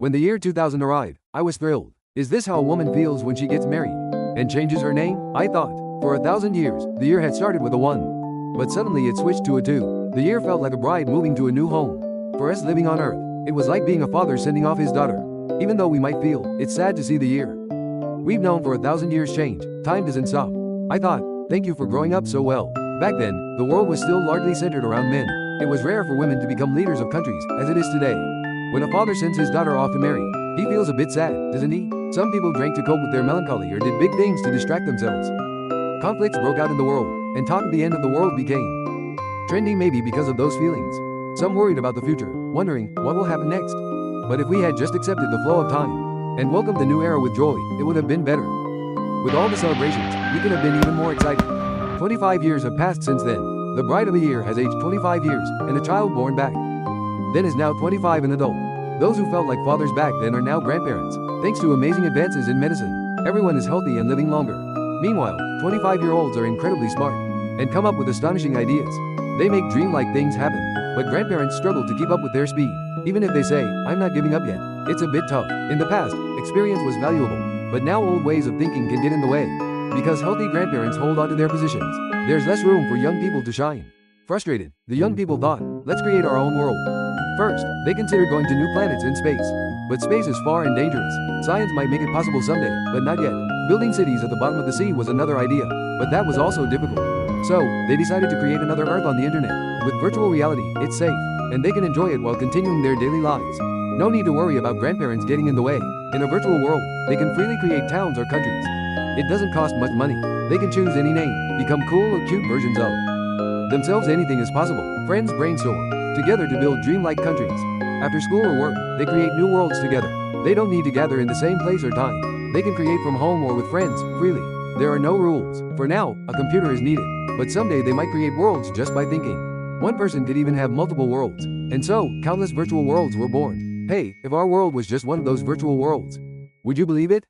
When the year 2000 arrived, I was thrilled. Is this how a woman feels when she gets married and changes her name? I thought. For 1,000 years, the year had started with a 1. But suddenly it switched to a 2. The year felt like a bride moving to a new home. For us living on Earth, it was like being a father sending off his daughter. Even though we might feel it's sad to see the year we've known for 1,000 years change, time doesn't stop. I thought, thank you for growing up so well. Back then, the world was still largely centered around men. It was rare for women to become leaders of countries, as it is today. When a father sends his daughter off to marry, he feels a bit sad, doesn't he? Some people drank to cope with their melancholy or did big things to distract themselves. Conflicts broke out in the world, and talk of the end of the world became trendy, maybe because of those feelings. Some worried about the future, wondering what will happen next. But if we had just accepted the flow of time and welcomed the new era with joy, it would have been better. With all the celebrations, we could have been even more excited. 25 years have passed since then. The bride of a year has aged 25 years, and a child born back then is now 25, an adult. Those who felt like fathers back then are now grandparents. Thanks to amazing advances in medicine, everyone is healthy and living longer. Meanwhile, 25-year-olds are incredibly smart and come up with astonishing ideas. They make dreamlike things happen, but grandparents struggle to keep up with their speed. Even if they say, I'm not giving up yet, it's a bit tough. In the past, experience was valuable, but now old ways of thinking can get in the way. Because healthy grandparents hold on to their positions, there's less room for young people to shine. Frustrated, the young people thought, let's create our own world. First, they considered going to new planets in space. But space is far and dangerous. Science might make it possible someday, but not yet. Building cities at the bottom of the sea was another idea, but that was also difficult. So, they decided to create another Earth on the internet. With virtual reality, it's safe, and they can enjoy it while continuing their daily lives. No need to worry about grandparents getting in the way. In a virtual world, they can freely create towns or countries. It doesn't cost much money. They can choose any name, become cool or cute versions of themselves. Anything is possible. Friends brainstorm together to build dreamlike countries. After school or work, they create new worlds together. They don't need to gather in the same place or time. They can create from home or with friends, freely. There are no rules. For now, a computer is needed, but someday they might create worlds just by thinking. One person could even have multiple worlds. And so, countless virtual worlds were born. Hey, if our world was just one of those virtual worlds, would you believe it?